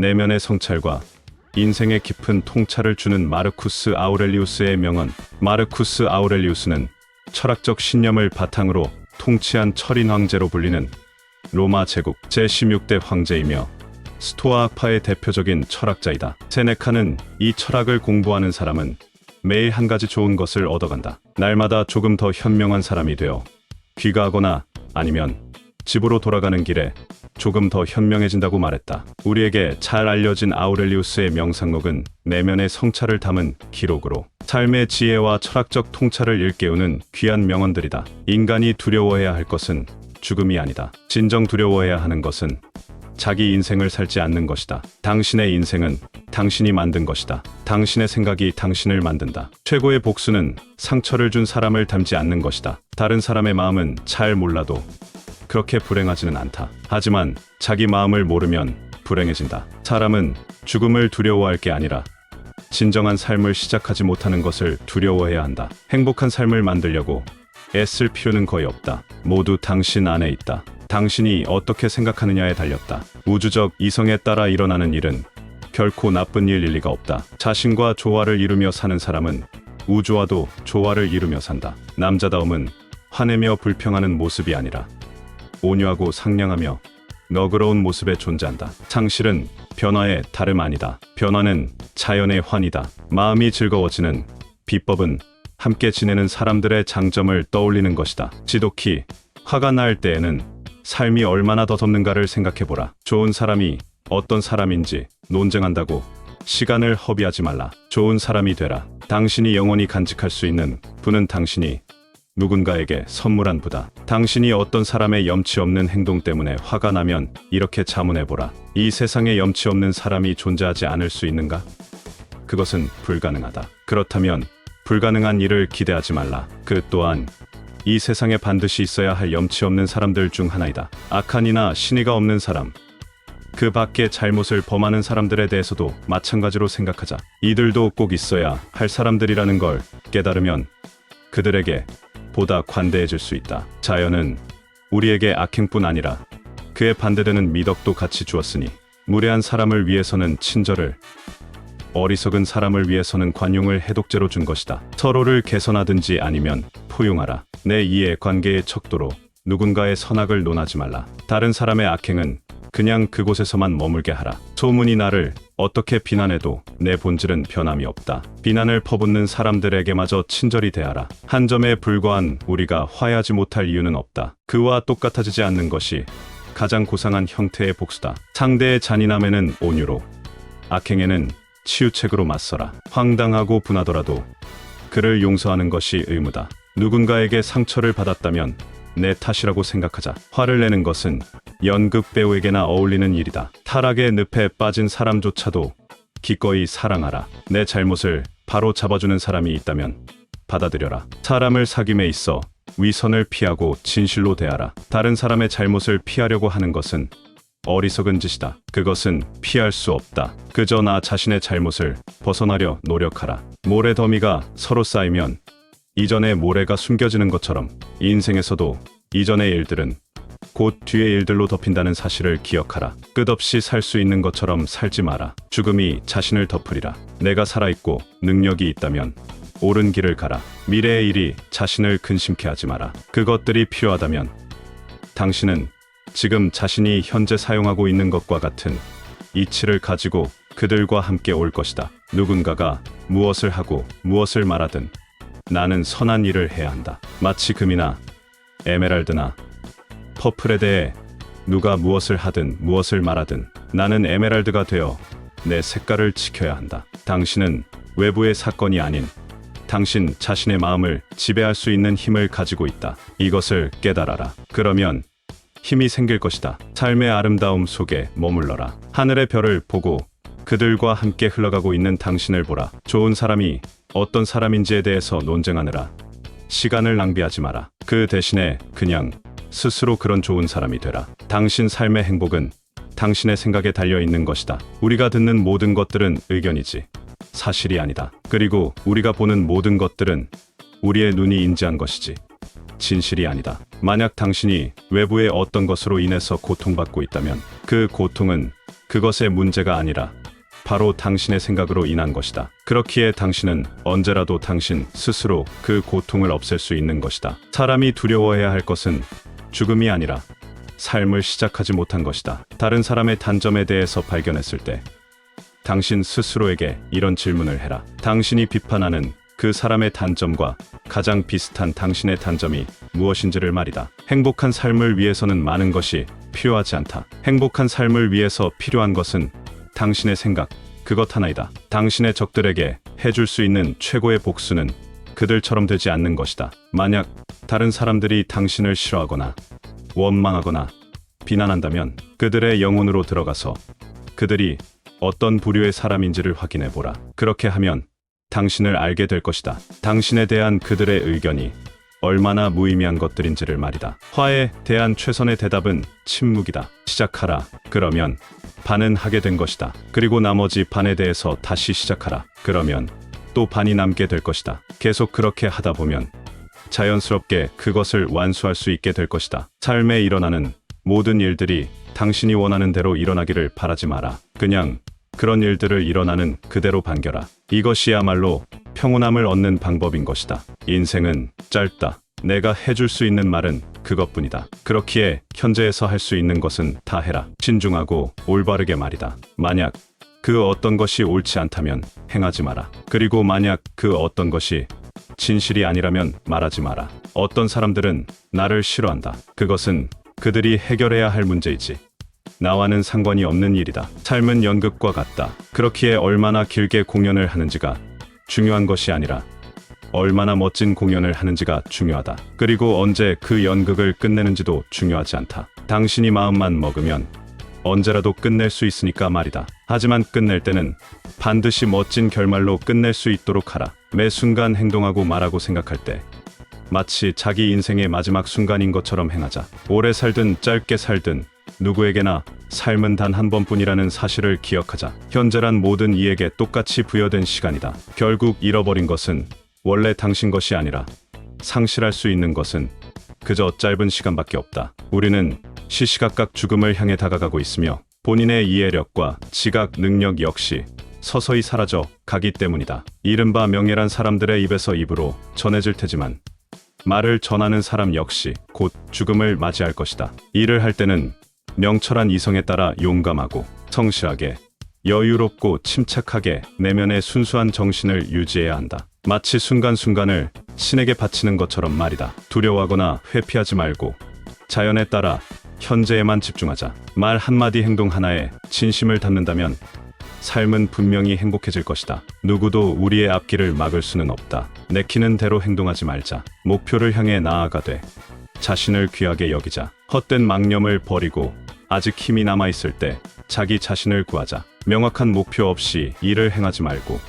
내면의 성찰과 인생의 깊은 통찰을 주는 마르쿠스 아우렐리우스의 명언. 마르쿠스 아우렐리우스는 철학적 신념을 바탕으로 통치한 철인 황제로 불리는 로마 제국 제16대 황제이며 스토아 학파의 대표적인 철학자이다. 세네카는 이 철학을 공부하는 사람은 매일 한 가지 좋은 것을 얻어간다. 날마다 조금 더 현명한 사람이 되어 귀가하거나 아니면 집으로 돌아가는 길에 조금 더 현명해진다고 말했다. 우리에게 잘 알려진 아우렐리우스의 명상록은 내면의 성찰을 담은 기록으로 삶의 지혜와 철학적 통찰을 일깨우는 귀한 명언들이다. 인간이 두려워해야 할 것은 죽음이 아니다. 진정 두려워해야 하는 것은 자기 인생을 살지 않는 것이다. 당신의 인생은 당신이 만든 것이다. 당신의 생각이 당신을 만든다. 최고의 복수는 상처를 준 사람을 닮지 않는 것이다. 다른 사람의 마음은 잘 몰라도 그렇게 불행하지는 않다. 하지만 자기 마음을 모르면 불행해진다. 사람은 죽음을 두려워할 게 아니라 진정한 삶을 시작하지 못하는 것을 두려워해야 한다. 행복한 삶을 만들려고 애쓸 필요는 거의 없다. 모두 당신 안에 있다. 당신이 어떻게 생각하느냐에 달렸다. 우주적 이성에 따라 일어나는 일은 결코 나쁜 일일 리가 없다. 자신과 조화를 이루며 사는 사람은 우주와도 조화를 이루며 산다. 남자다움은 화내며 불평하는 모습이 아니라 온유하고 상냥하며 너그러운 모습에 존재한다. 상실은 변화의 다름 아니다. 변화는 자연의 환이다. 마음이 즐거워지는 비법은 함께 지내는 사람들의 장점을 떠올리는 것이다. 지독히 화가 날 때에는 삶이 얼마나 더 덥는가를 생각해보라. 좋은 사람이 어떤 사람인지 논쟁한다고 시간을 허비하지 말라. 좋은 사람이 되라. 당신이 영원히 간직할 수 있는 부는 당신이 누군가에게 선물한 부다. 당신이 어떤 사람의 염치 없는 행동 때문에 화가 나면 이렇게 자문해보라. 이 세상에 염치 없는 사람이 존재하지 않을 수 있는가? 그것은 불가능하다. 그렇다면 불가능한 일을 기대하지 말라. 그 또한 이 세상에 반드시 있어야 할 염치 없는 사람들 중 하나이다. 악한 이나 신의가 없는 사람, 그 밖에 잘못을 범하는 사람들에 대해서도 마찬가지로 생각하자. 이들도 꼭 있어야 할 사람들이라는 걸 깨달으면 그들에게 보다 관대해질 수 있다. 자연은 우리에게 악행뿐 아니라 그에 반대되는 미덕도 같이 주었으니 무례한 사람을 위해서는 친절을, 어리석은 사람을 위해서는 관용을 해독제로 준 것이다. 서로를 개선하든지 아니면 포용하라. 내 이해 관계의 척도로 누군가의 선악을 논하지 말라. 다른 사람의 악행은 그냥 그곳에서만 머물게 하라. 소문이 나를 어떻게 비난해도 내 본질은 변함이 없다. 비난을 퍼붓는 사람들에게마저 친절히 대하라. 한 점에 불과한 우리가 화해하지 못할 이유는 없다. 그와 똑같아지지 않는 것이 가장 고상한 형태의 복수다. 상대의 잔인함에는 온유로, 악행에는 치유책으로 맞서라. 황당하고 분하더라도 그를 용서하는 것이 의무다. 누군가에게 상처를 받았다면 내 탓이라고 생각하자. 화를 내는 것은 연극 배우에게나 어울리는 일이다. 타락의 늪에 빠진 사람조차도 기꺼이 사랑하라. 내 잘못을 바로 잡아주는 사람이 있다면 받아들여라. 사람을 사귐에 있어 위선을 피하고 진실로 대하라. 다른 사람의 잘못을 피하려고 하는 것은 어리석은 짓이다. 그것은 피할 수 없다. 그저 나 자신의 잘못을 벗어나려 노력하라. 모래 더미가 서로 쌓이면 이전의 모래가 숨겨지는 것처럼 인생에서도 이전의 일들은 곧 뒤의 일들로 덮인다는 사실을 기억하라. 끝없이 살 수 있는 것처럼 살지 마라. 죽음이 자신을 덮으리라. 내가 살아있고 능력이 있다면 옳은 길을 가라. 미래의 일이 자신을 근심케 하지 마라. 그것들이 필요하다면 당신은 지금 자신이 현재 사용하고 있는 것과 같은 이치를 가지고 그들과 함께 올 것이다. 누군가가 무엇을 하고 무엇을 말하든 나는 선한 일을 해야 한다. 마치 금이나 에메랄드나 퍼플에 대해 누가 무엇을 하든 무엇을 말하든 나는 에메랄드가 되어 내 색깔을 지켜야 한다. 당신은 외부의 사건이 아닌 당신 자신의 마음을 지배할 수 있는 힘을 가지고 있다. 이것을 깨달아라. 그러면 힘이 생길 것이다. 삶의 아름다움 속에 머물러라. 하늘의 별을 보고 그들과 함께 흘러가고 있는 당신을 보라. 좋은 사람이 어떤 사람인지에 대해서 논쟁하느라 시간을 낭비하지 마라. 그 대신에 그냥 스스로 그런 좋은 사람이 되라. 당신 삶의 행복은 당신의 생각에 달려 있는 것이다. 우리가 듣는 모든 것들은 의견이지 사실이 아니다. 그리고 우리가 보는 모든 것들은 우리의 눈이 인지한 것이지 진실이 아니다. 만약 당신이 외부의 어떤 것으로 인해서 고통받고 있다면 그 고통은 그것의 문제가 아니라 바로 당신의 생각으로 인한 것이다. 그렇기에 당신은 언제라도 당신 스스로 그 고통을 없앨 수 있는 것이다. 사람이 두려워해야 할 것은 죽음이 아니라 삶을 시작하지 못한 것이다. 다른 사람의 단점에 대해서 발견했을 때 당신 스스로에게 이런 질문을 해라. 당신이 비판하는 그 사람의 단점과 가장 비슷한 당신의 단점이 무엇인지를 말이다. 행복한 삶을 위해서는 많은 것이 필요하지 않다. 행복한 삶을 위해서 필요한 것은 당신의 생각, 그것 하나이다. 당신의 적들에게 해줄 수 있는 최고의 복수는 그들처럼 되지 않는 것이다. 만약 다른 사람들이 당신을 싫어하거나 원망하거나 비난한다면 그들의 영혼으로 들어가서 그들이 어떤 부류의 사람인지를 확인해 보라. 그렇게 하면 당신을 알게 될 것이다. 당신에 대한 그들의 의견이 얼마나 무의미한 것들인지를 말이다. 화에 대한 최선의 대답은 침묵이다. 시작하라. 그러면 반은 하게 된 것이다. 그리고 나머지 반에 대해서 다시 시작하라. 그러면 또 반이 남게 될 것이다. 계속 그렇게 하다 보면 자연스럽게 그것을 완수할 수 있게 될 것이다. 삶에 일어나는 모든 일들이 당신이 원하는 대로 일어나기를 바라지 마라. 그냥 그런 일들을 일어나는 그대로 반겨라. 이것이야말로 평온함을 얻는 방법인 것이다. 인생은 짧다. 내가 해줄 수 있는 말은 그것뿐이다. 그렇기에 현재에서 할 수 있는 것은 다 해라. 신중하고 올바르게 말이다. 만약 그 어떤 것이 옳지 않다면 행하지 마라. 그리고 만약 그 어떤 것이 진실이 아니라면 말하지 마라. 어떤 사람들은 나를 싫어한다. 그것은 그들이 해결해야 할 문제이지 나와는 상관이 없는 일이다. 삶은 연극과 같다. 그렇기에 얼마나 길게 공연을 하는지가 중요한 것이 아니라 얼마나 멋진 공연을 하는지가 중요하다. 그리고 언제 그 연극을 끝내는지도 중요하지 않다. 당신이 마음만 먹으면 언제라도 끝낼 수 있으니까 말이다. 하지만 끝낼 때는 반드시 멋진 결말로 끝낼 수 있도록 하라. 매 순간 행동하고 말하고 생각할 때 마치 자기 인생의 마지막 순간인 것처럼 행하자. 오래 살든 짧게 살든 누구에게나 삶은 단 한 번뿐이라는 사실을 기억하자. 현재란 모든 이에게 똑같이 부여된 시간이다. 결국 잃어버린 것은 원래 당신 것이 아니라 상실할 수 있는 것은 그저 짧은 시간밖에 없다. 우리는 시시각각 죽음을 향해 다가가고 있으며 본인의 이해력과 지각 능력 역시 서서히 사라져 가기 때문이다. 이른바 명예란 사람들의 입에서 입으로 전해질 테지만 말을 전하는 사람 역시 곧 죽음을 맞이할 것이다. 일을 할 때는 명철한 이성에 따라 용감하고 성실하게 여유롭고 침착하게 내면의 순수한 정신을 유지해야 한다. 마치 순간순간을 신에게 바치는 것처럼 말이다. 두려워하거나 회피하지 말고 자연에 따라 현재에만 집중하자. 말 한마디 행동 하나에 진심을 담는다면 삶은 분명히 행복해질 것이다. 누구도 우리의 앞길을 막을 수는 없다. 내키는 대로 행동하지 말자. 목표를 향해 나아가되 자신을 귀하게 여기자. 헛된 망념을 버리고 아직 힘이 남아있을 때 자기 자신을 구하자. 명확한 목표 없이 일을 행하지 말고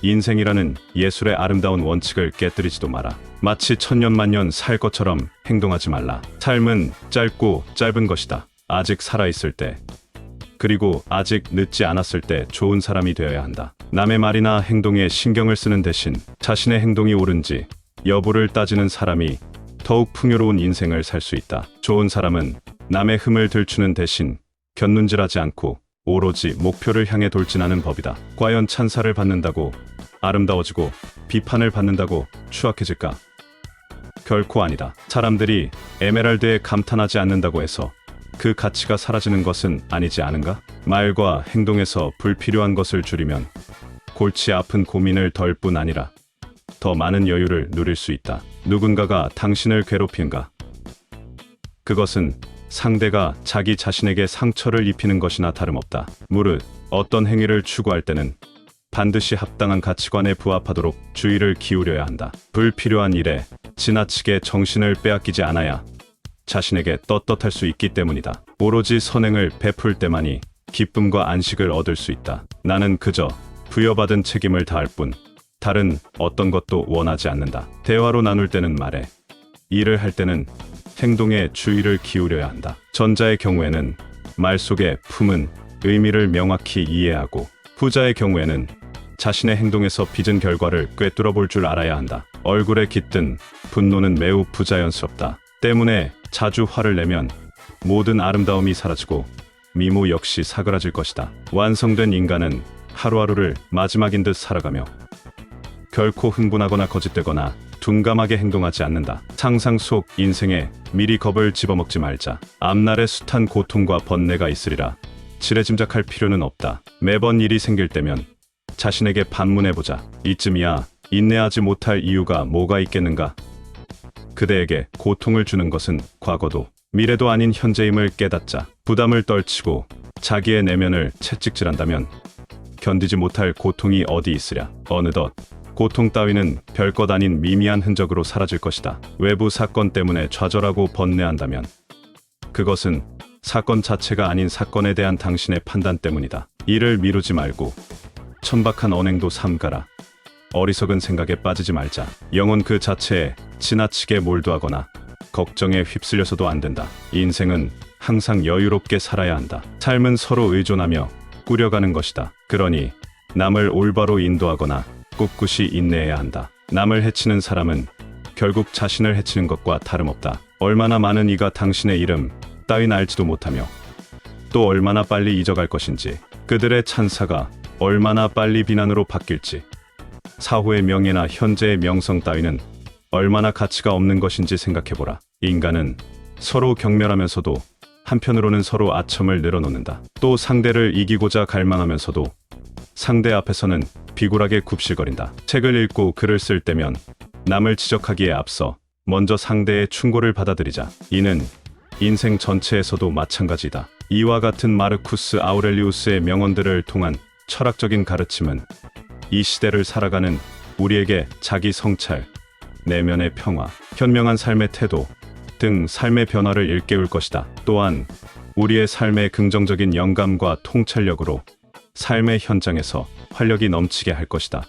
인생이라는 예술의 아름다운 원칙을 깨뜨리지도 마라. 마치 천년만년 살 것처럼 행동하지 말라. 삶은 짧고 짧은 것이다. 아직 살아있을 때 그리고 아직 늦지 않았을 때 좋은 사람이 되어야 한다. 남의 말이나 행동에 신경을 쓰는 대신 자신의 행동이 옳은지 여부를 따지는 사람이 더욱 풍요로운 인생을 살 수 있다. 좋은 사람은 남의 흠을 들추는 대신 곁눈질하지 않고 오로지 목표를 향해 돌진하는 법이다. 과연 찬사를 받는다고 아름다워지고 비판을 받는다고 추악해질까? 결코 아니다. 사람들이 에메랄드에 감탄하지 않는다고 해서 그 가치가 사라지는 것은 아니지 않은가? 말과 행동에서 불필요한 것을 줄이면 골치 아픈 고민을 덜 뿐 아니라 더 많은 여유를 누릴 수 있다. 누군가가 당신을 괴롭힌가? 그것은 상대가 자기 자신에게 상처를 입히는 것이나 다름없다. 무릇 어떤 행위를 추구할 때는 반드시 합당한 가치관에 부합하도록 주의를 기울여야 한다. 불필요한 일에 지나치게 정신을 빼앗기지 않아야 자신에게 떳떳할 수 있기 때문이다. 오로지 선행을 베풀 때만이 기쁨과 안식을 얻을 수 있다. 나는 그저 부여받은 책임을 다할 뿐 다른 어떤 것도 원하지 않는다. 대화로 나눌 때는 말해, 일을 할 때는 행동에 주의를 기울여야 한다. 전자의 경우에는 말 속에 품은 의미를 명확히 이해하고 후자의 경우에는 자신의 행동에서 빚은 결과를 꿰뚫어 볼 줄 알아야 한다. 얼굴에 깃든 분노는 매우 부자연스럽다. 때문에 자주 화를 내면 모든 아름다움이 사라지고 미모 역시 사그라질 것이다. 완성된 인간은 하루하루를 마지막인 듯 살아가며 결코 흥분하거나 거짓되거나 둔감하게 행동하지 않는다. 상상 속 인생에 미리 겁을 집어먹지 말자. 앞날에 숱한 고통과 번뇌가 있으리라. 지레짐작할 필요는 없다. 매번 일이 생길 때면 자신에게 반문해보자. 이쯤이야 인내하지 못할 이유가 뭐가 있겠는가? 그대에게 고통을 주는 것은 과거도 미래도 아닌 현재임을 깨닫자. 부담을 떨치고 자기의 내면을 채찍질한다면 견디지 못할 고통이 어디 있으랴. 어느덧 고통 따위는 별것 아닌 미미한 흔적으로 사라질 것이다. 외부 사건 때문에 좌절하고 번뇌한다면 그것은 사건 자체가 아닌 사건에 대한 당신의 판단 때문이다. 이를 미루지 말고 천박한 언행도 삼가라. 어리석은 생각에 빠지지 말자. 영혼 그 자체에 지나치게 몰두하거나 걱정에 휩쓸려서도 안 된다. 인생은 항상 여유롭게 살아야 한다. 삶은 서로 의존하며 꾸려가는 것이다. 그러니 남을 올바로 인도하거나 꿋꿋이 인내해야 한다. 남을 해치는 사람은 결국 자신을 해치는 것과 다름없다. 얼마나 많은 이가 당신의 이름 따윈 알지도 못하며 또 얼마나 빨리 잊어갈 것인지, 그들의 찬사가 얼마나 빨리 비난으로 바뀔지, 사후의 명예나 현재의 명성 따위는 얼마나 가치가 없는 것인지 생각해보라. 인간은 서로 경멸하면서도 한편으로는 서로 아첨을 늘어놓는다. 또 상대를 이기고자 갈망하면서도 상대 앞에서는 비굴하게 굽실거린다. 책을 읽고 글을 쓸 때면 남을 지적하기에 앞서 먼저 상대의 충고를 받아들이자. 이는 인생 전체에서도 마찬가지다. 이와 같은 마르쿠스 아우렐리우스의 명언들을 통한 철학적인 가르침은 이 시대를 살아가는 우리에게 자기 성찰, 내면의 평화, 현명한 삶의 태도 등 삶의 변화를 일깨울 것이다. 또한 우리의 삶의 긍정적인 영감과 통찰력으로 삶의 현장에서 활력이 넘치게 할 것이다.